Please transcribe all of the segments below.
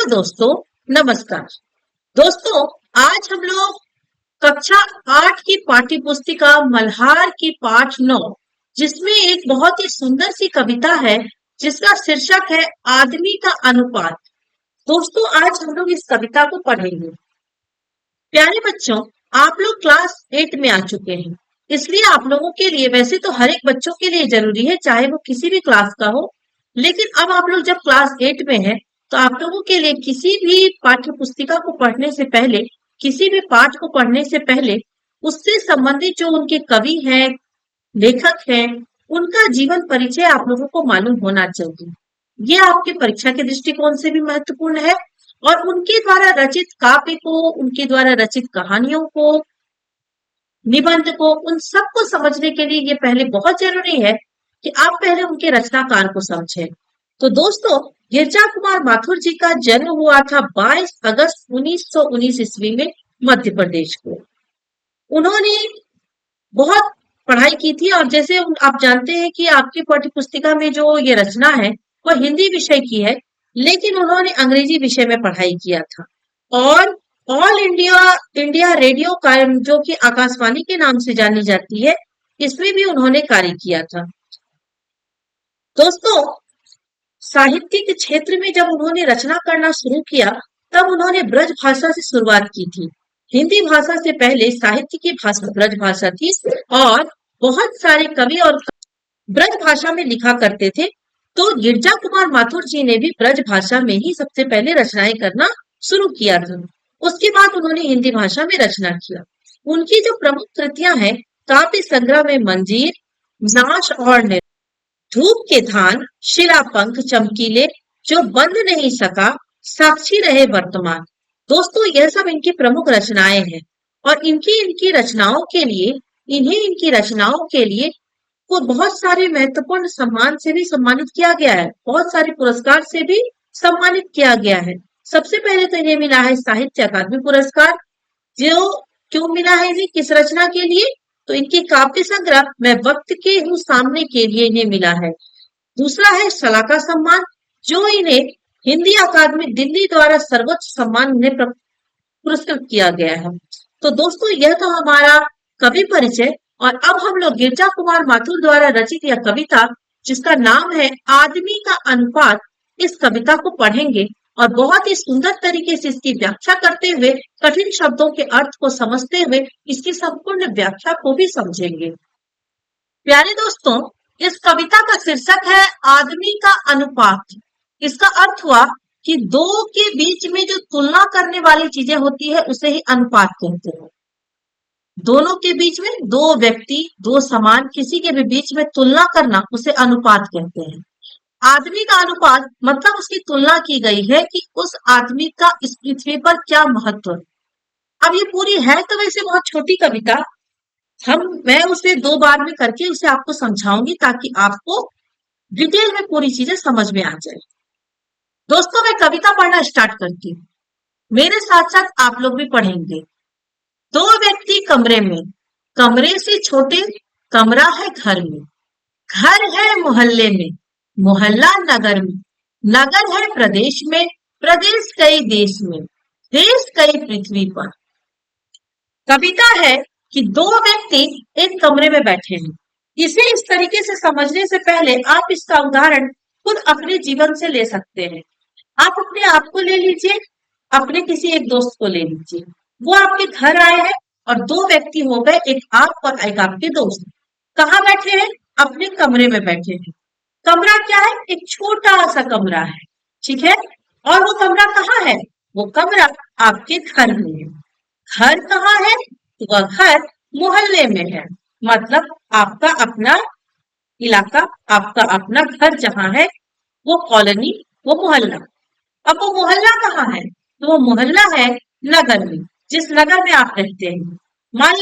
दोस्तों, नमस्कार। दोस्तों, आज हम लोग कक्षा 8 की पाठ्य पुस्तिका मल्हार की पाठ 9, जिसमें एक बहुत ही सुंदर सी कविता है जिसका शीर्षक है आदमी का अनुपात। दोस्तों, आज हम लोग इस कविता को पढ़ेंगे। प्यारे बच्चों, आप लोग क्लास 8 में आ चुके हैं, इसलिए आप लोगों के लिए, वैसे तो हर एक बच्चों के लिए जरूरी है, चाहे वो किसी भी क्लास का हो, लेकिन अब आप लोग जब क्लास 8 में हैं, तो आप लोगों के लिए किसी भी पाठ्य पुस्तिका को पढ़ने से पहले, किसी भी पाठ को पढ़ने से पहले, उससे संबंधित जो उनके कवि हैं, लेखक हैं, उनका जीवन परिचय आप लोगों को मालूम होना चाहिए। ये आपके परीक्षा के दृष्टिकोण से भी महत्वपूर्ण है और उनके द्वारा रचित काव्य को, उनके द्वारा रचित कहानियों को, निबंध को, उन सबको समझने के लिए ये पहले बहुत जरूरी है कि आप पहले उनके रचनाकार को समझें। तो दोस्तों, गिरजा कुमार माथुर जी का जन्म हुआ था 22 अगस्त 1919 ईस्वी में मध्य प्रदेश को। उन्होंने बहुत पढ़ाई की थी और जैसे आप जानते हैं कि आपकी पाठ्य पुस्तिका में जो ये रचना है वो हिंदी विषय की है, लेकिन उन्होंने अंग्रेजी विषय में पढ़ाई किया था और ऑल इंडिया रेडियो का, जो कि आकाशवाणी के नाम से जानी जाती है, इसमें भी उन्होंने कार्य किया था। दोस्तों, साहित्य के क्षेत्र में जब उन्होंने रचना करना शुरू किया, तब उन्होंने ब्रज भाषा से शुरुआत की थी। हिंदी भाषा से पहले साहित्य की भाषा ब्रज भाषा थी और बहुत सारे कवि और ब्रज भाषा में लिखा करते थे। तो गिरजा कुमार माथुर जी ने भी ब्रज भाषा में ही सबसे पहले रचनाएं करना शुरू किया था। उसके बाद उन्होंने हिंदी भाषा में रचना किया। उनकी जो प्रमुख कृतियां हैं, काव्य संग्रह में मंजीर, नाश और धूप के धान, शिला पंख चमकीले, जो बंद नहीं सका, साक्षी रहे वर्तमान। दोस्तों, यह सब इनकी प्रमुख रचनाएं हैं और इनकी रचनाओं के लिए को बहुत सारे महत्वपूर्ण सम्मान से भी सम्मानित किया गया है, बहुत सारे पुरस्कार से भी सम्मानित किया गया है। सबसे पहले तो इन्हें मिला है साहित्य अकादमी पुरस्कार। जो क्यों मिला है इन्हें, किस रचना के लिए? तो इनके काव्य संग्रह मैं वक्त के हूँ सामने के लिए इन्हें मिला है। दूसरा है शलाका सम्मान, जो इन्हें हिंदी अकादमी दिल्ली द्वारा सर्वोच्च सम्मान इन्हें पुरस्कृत किया गया है। तो दोस्तों, यह तो हमारा कवि परिचय और अब हम लोग गिरजा कुमार माथुर द्वारा रचित यह कविता, जिसका नाम है आदमी का अनुपात, इस कविता को पढ़ेंगे और बहुत ही सुंदर तरीके से इसकी व्याख्या करते हुए, कठिन शब्दों के अर्थ को समझते हुए इसकी संपूर्ण व्याख्या को भी समझेंगे। प्यारे दोस्तों, इस कविता का शीर्षक है आदमी का अनुपात। इसका अर्थ हुआ कि दो के बीच में जो तुलना करने वाली चीजें होती है, उसे ही अनुपात कहते हैं। दोनों के बीच में, दो व्यक्ति, दो समान, किसी के भी बीच में तुलना करना, उसे अनुपात कहते हैं। आदमी का अनुपात मतलब उसकी तुलना की गई है कि उस आदमी का इस पृथ्वी पर क्या महत्व है। अब ये पूरी है तो वैसे बहुत छोटी कविता, मैं उसे 2 बार में करके उसे आपको समझाऊंगी ताकि आपको डिटेल में पूरी चीजें समझ में आ जाए। दोस्तों, मैं कविता पढ़ना स्टार्ट करती हूँ, मेरे साथ साथ आप लोग भी पढ़ेंगे। 2 व्यक्ति कमरे में, कमरे से छोटे कमरा है घर में, घर है मोहल्ले में, मोहल्ला नगर में, नगर है प्रदेश में, प्रदेश कई देश में, देश कई पृथ्वी पर। कविता है कि 2 व्यक्ति एक कमरे में बैठे हैं। इसे इस तरीके से समझने से पहले आप इसका उदाहरण खुद अपने जीवन से ले सकते हैं। आप अपने आप को ले लीजिए, अपने किसी एक दोस्त को ले लीजिए। वो आपके घर आए हैं और 2 व्यक्ति हो गए, एक आप और एक आपके दोस्त। कहाँ बैठे हैं? अपने कमरे में बैठे हैं। कमरा क्या है? एक छोटा सा कमरा है, ठीक है। और वो कमरा कहाँ है? वो कमरा आपके घर में है। घर कहाँ है? तो वह घर मोहल्ले में है, मतलब आपका अपना इलाका, आपका अपना घर जहाँ है, वो कॉलोनी, वो मोहल्ला। अब वो मोहल्ला कहाँ है? तो वो मोहल्ला है नगर में, जिस नगर में आप रहते हैं। मान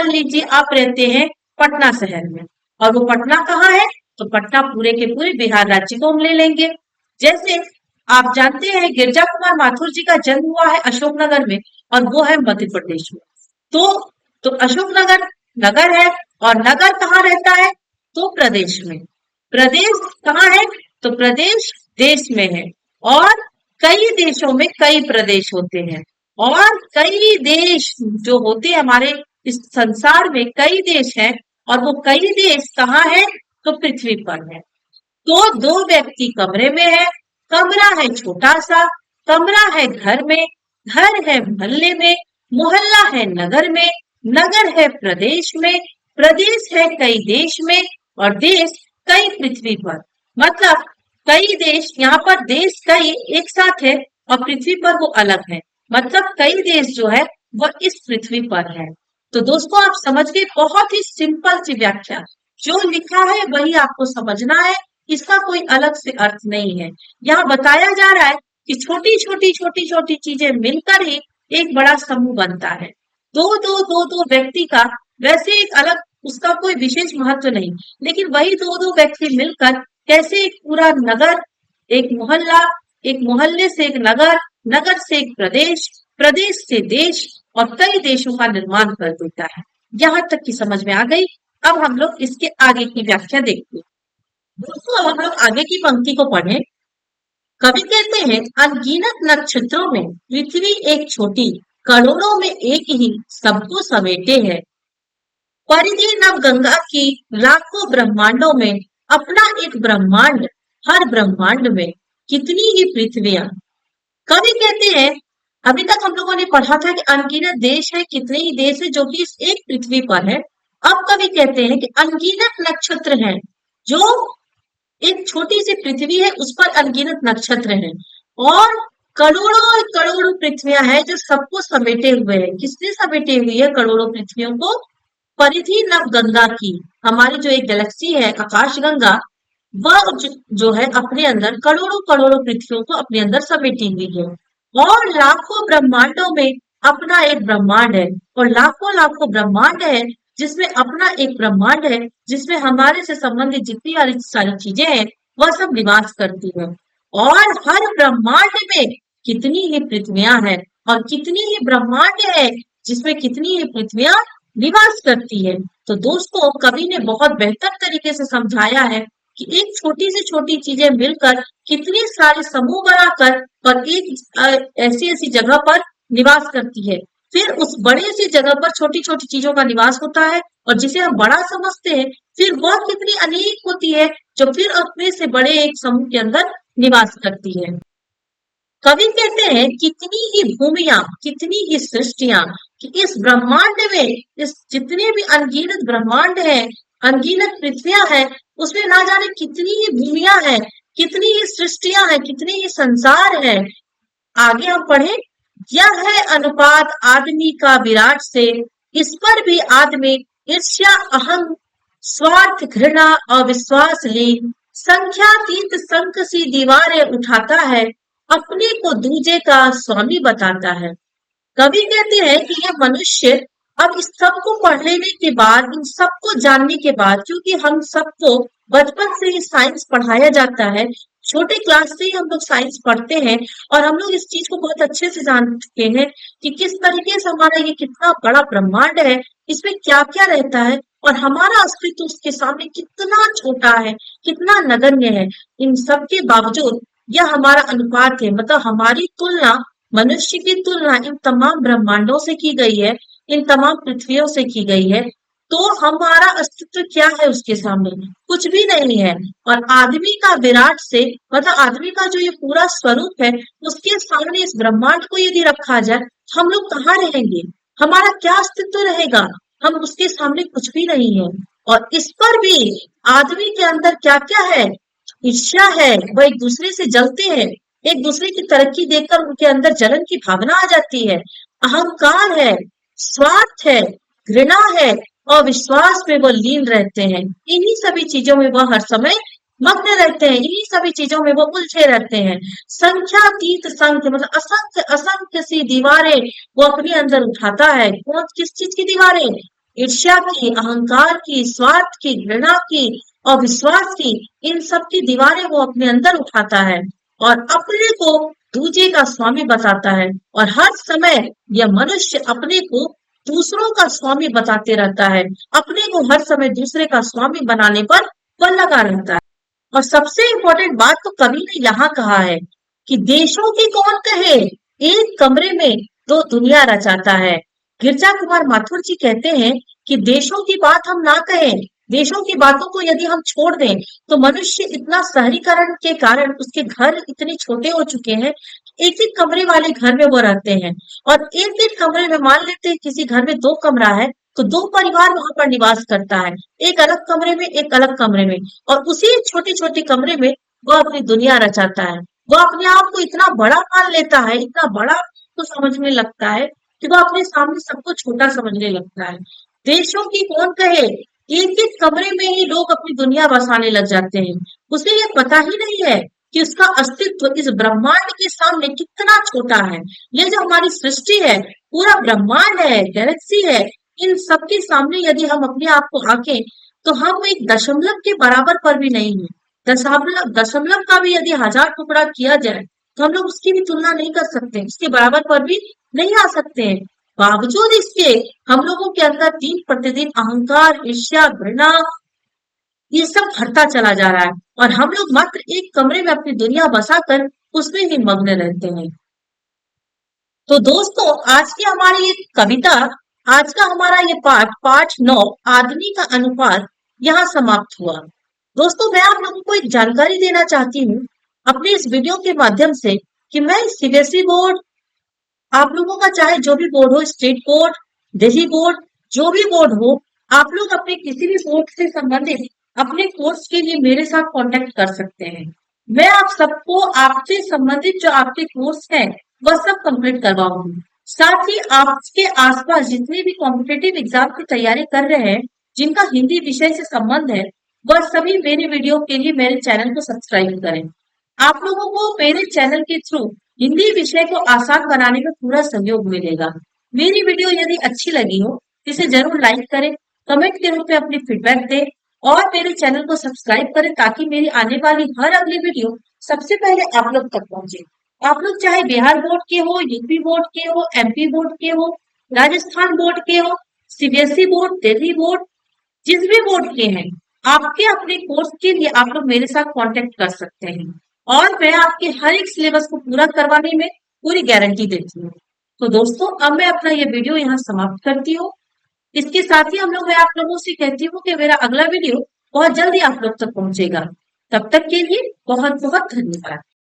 लीजिए आप रहते हैं पटना शहर में, और वो पटना कहाँ है? तो पटना पूरे के पूरे बिहार राज्य को हम ले लेंगे। जैसे आप जानते हैं गिरजा कुमार माथुर जी का जन्म हुआ है अशोकनगर में और वो है मध्य प्रदेश में। तो अशोकनगर नगर है और नगर कहाँ रहता है? तो प्रदेश में। प्रदेश कहाँ है? तो प्रदेश देश में है और कई देशों में कई प्रदेश होते हैं और कई देश जो होते हैं हमारे इस संसार में कई देश हैं और वो कई देश कहाँ है तो पृथ्वी पर है। तो दो व्यक्ति कमरे में है, कमरा है छोटा सा, कमरा है घर में, घर है मोहल्ले में, मोहल्ला है नगर में, नगर है प्रदेश में, प्रदेश है कई देश में और देश कई पृथ्वी पर। मतलब कई देश, यहाँ पर देश कई एक साथ है और पृथ्वी पर वो अलग है। मतलब कई देश जो है वह इस पृथ्वी पर है। तो दोस्तों आप समझ गए, बहुत ही सिंपल सी व्याख्या, जो लिखा है वही आपको समझना है, इसका कोई अलग से अर्थ नहीं है। यहाँ बताया जा रहा है कि छोटी चीजें मिलकर ही एक बड़ा समूह बनता है। दो व्यक्ति का वैसे एक अलग उसका कोई विशेष महत्व नहीं, लेकिन वही दो व्यक्ति मिलकर कैसे एक पूरा नगर, एक मोहल्ला, एक मोहल्ले से एक नगर, नगर से एक प्रदेश, प्रदेश से देश और कई देशों का निर्माण कर देता है। यहाँ तक की समझ में आ गई। अब हम लोग इसके आगे की व्याख्या देखते हैं। दोस्तों अब हम लोग आगे की पंक्ति को पढ़ें। कवि कहते हैं, अनगिनत नक्षत्रों में पृथ्वी एक छोटी, करोड़ों में एक ही सबको समेटे है। परिधि नव गंगा की लाखों ब्रह्मांडों में अपना एक ब्रह्मांड, हर ब्रह्मांड में कितनी ही पृथ्वियां। कवि कहते हैं, अभी तक हम लोगों ने पढ़ा था कि अनगिनत देश है, कितने ही देश है जो कि इस एक पृथ्वी पर है। अब कवि कहते हैं कि अनगिनत नक्षत्र हैं, जो एक छोटी सी पृथ्वी है उस पर अनगिनत नक्षत्र हैं और करोड़ों करोड़ों पृथ्वियां हैं जो सबको समेटे हुए हैं। किसने समेटे हुई है करोड़ों पृथ्वियों को? परिधि नव गंगा की, हमारी जो एक गैलेक्सी है आकाश गंगा, वह जो है अपने अंदर करोड़ों करोड़ों पृथ्वियों को अपने अंदर समेटी हुई है और लाखों ब्रह्मांडों में अपना एक ब्रह्मांड है और लाखों लाखों ब्रह्मांड है जिसमें अपना एक ब्रह्मांड है जिसमें हमारे से संबंधित जितनी सारी चीजें हैं वह सब निवास करती है। और हर ब्रह्मांड में कितनी ही पृथ्वियां हैं और कितनी ही ब्रह्मांड है जिसमें कितनी ही पृथ्वियां निवास करती है। तो दोस्तों कवि ने बहुत बेहतर तरीके से समझाया है कि एक छोटी से छोटी चीजें मिलकर कितने सारे समूह बनाकर और एक ऐसी ऐसी जगह पर निवास करती है। फिर उस बड़े सी जगह पर छोटी छोटी चीजों का निवास होता है और जिसे हम बड़ा समझते हैं फिर वह कितनी अनेक होती है जो फिर अपने से बड़े एक समूह के अंदर निवास करती है। कवि कहते हैं, कितनी ही भूमियां, कितनी ही सृष्टियां, कि इस ब्रह्मांड में इस जितने भी अनगिनत ब्रह्मांड है, अनगिनत पृथ्वियां हैं, उसमें ना जाने कितनी ही भूमियां हैं, कितनी ही सृष्टियां हैं, कितनी ही संसार है। आगे हम पढ़े, यह है अनुपात आदमी का विराट से, इस पर भी आदमी ईर्ष्या, अहम, स्वार्थ, घृणा और विश्वास लीन संख्यातीत संक सी दीवारें उठाता है, अपने को दूजे का स्वामी बताता है। कवि कहते हैं कि यह मनुष्य अब इस सबको पढ़ लेने के बाद, इन सबको जानने के बाद, क्योंकि हम सबको बचपन से ही साइंस पढ़ाया जाता है, छोटे क्लास से ही हम लोग साइंस पढ़ते हैं और हम लोग इस चीज को बहुत अच्छे से जान चुके हैं कि किस तरीके से हमारा ये कितना बड़ा ब्रह्मांड है, इसमें क्या क्या रहता है और हमारा अस्तित्व उसके सामने कितना छोटा है, कितना नगण्य है। इन सब के बावजूद यह हमारा अनुपात है, मतलब हमारी तुलना, मनुष्य की तुलना इन तमाम ब्रह्मांडों से की गई है, इन तमाम पृथ्वियों से की गई है। तो हमारा अस्तित्व क्या है उसके सामने? कुछ भी नहीं है। और आदमी का विराट से, मतलब आदमी का जो ये पूरा स्वरूप है, उसके सामने इस ब्रह्मांड को यदि रखा जाए, हम लोग कहाँ रहेंगे? हमारा क्या अस्तित्व रहेगा? हम उसके सामने कुछ भी नहीं है। और इस पर भी आदमी के अंदर क्या क्या है? ईर्ष्या है, वो एक दूसरे से जलते हैं, एक दूसरे की तरक्की देखकर उनके अंदर जलन की भावना आ जाती है, अहंकार है, स्वार्थ है, घृणा है और विश्वास में वो लीन रहते हैं। इन्हीं सभी चीजों में वो हर समय मग्न रहते हैं, इन्हीं सभी चीजों में वो उलझे रहते हैं। संख्यातीत संख्य, मतलब असंख्य असंख्य सी दीवारें वो अपने अंदर उठाता है। कौन, किस चीज की दीवारें? ईर्ष्या की, अहंकार की, स्वार्थ की, घृणा की और विश्वास की, इन सब की दीवारें वो अपने अंदर उठाता है और अपने को दूजे का स्वामी बताता है। और हर समय यह मनुष्य अपने को दूसरों का स्वामी बताते रहता है, अपने को हर समय दूसरे का स्वामी बनाने पर वह लगा रहता है। और सबसे इम्पोर्टेंट बात तो कवि ने यहाँ कहा है कि देशों की कौन कहे, एक कमरे में दो दुनिया रचाता है। गिरजा कुमार माथुर जी कहते हैं कि देशों की बात हम ना कहें, देशों की बातों को यदि हम छोड़ दें, तो मनुष्य इतना शहरीकरण के कारण उसके घर इतने छोटे हो चुके हैं, एक एक कमरे वाले घर में वो रहते हैं। और एक एक कमरे में मान लेते हैं किसी घर में दो कमरा है, तो दो परिवार वहां पर निवास करता है, एक अलग कमरे में, एक अलग कमरे में, और उसी छोटे छोटे कमरे में वो अपनी दुनिया रचाता है। वो अपने आप को इतना बड़ा मान लेता है, इतना बड़ा तो समझने लगता है कि वो अपने सामने सबको छोटा समझने लगता है। देशों की कौन कहे, एक एक कमरे में ही लोग अपनी दुनिया बसाने लग जाते हैं। उसे ये पता ही नहीं है कि उसका अस्तित्व इस ब्रह्मांड के सामने कितना छोटा है। ये जो हमारी सृष्टि है, पूरा ब्रह्मांड है, गैलेक्सी है, इन सबके सामने यदि हम अपने आप को आके, तो हम एक दशमलव के बराबर पर भी नहीं है। दशमलव दशमलव का भी यदि 1000 टुकड़ा किया जाए, तो हम लोग उसकी भी तुलना नहीं कर सकते, उसके बराबर पर भी नहीं आ सकते हैं। बावजूद इसके हम लोगों के अंदर दिन प्रतिदिन अहंकार, ईर्ष्या, घृणा, ये सब बढ़ता चला जा रहा है, और हम लोग मात्र एक कमरे में अपनी दुनिया बसाकर उसमें ही मग्न रहते हैं। तो दोस्तों, आज की हमारी ये कविता, आज का हमारा ये पाठ 9, आदमी का अनुपात, यहाँ समाप्त हुआ। दोस्तों, मैं आप लोगों को एक जानकारी देना चाहती हूँ अपने इस वीडियो के माध्यम से, कि मैं सीबीएसई बोर्ड, आप लोगों का चाहे जो भी बोर्ड हो, स्टेट बोर्ड, दिल्ली बोर्ड, जो भी बोर्ड हो, आप लोग अपने किसी भी बोर्ड से संबंधित अपने कोर्स के लिए मेरे साथ कांटेक्ट कर सकते हैं। मैं आप सबको आपसे संबंधित जो आपके कोर्स है वह सब कंप्लीट करवाऊंगी। साथ ही आपके आसपास जितने भी कॉम्पिटेटिव एग्जाम की तैयारी कर रहे हैं, जिनका हिंदी विषय से संबंध है, वह सभी मेरे वीडियो के लिए मेरे चैनल को सब्सक्राइब करें। आप लोगों को मेरे चैनल के थ्रू हिंदी विषय को आसान बनाने में पूरा सहयोग मिलेगा। मेरी वीडियो यदि अच्छी लगी हो, इसे जरूर लाइक करें, कमेंट के रूप में अपनी फीडबैक दें, और मेरे चैनल को सब्सक्राइब करें, ताकि मेरी आने वाली हर अगली वीडियो सबसे पहले आप लोग तक पहुंचे। आप लोग चाहे बिहार बोर्ड के हो, यूपी बोर्ड के हो, एमपी बोर्ड के हो, राजस्थान बोर्ड के हो, सीबीएसई बोर्ड, दिल्ली बोर्ड, जिस भी बोर्ड के हैं, आपके अपने कोर्स के लिए आप लोग मेरे साथ कांटेक्ट कर सकते हैं, और मैं आपके हर एक सिलेबस को पूरा करवाने में पूरी गारंटी देती हूँ। तो दोस्तों, अब मैं अपना ये वीडियो यहाँ समाप्त करती हूँ। इसके साथ ही मैं आप लोगों से कहती हूँ कि मेरा अगला वीडियो बहुत जल्दी आप लोग तक पहुंचेगा। तब तक के लिए बहुत बहुत धन्यवाद।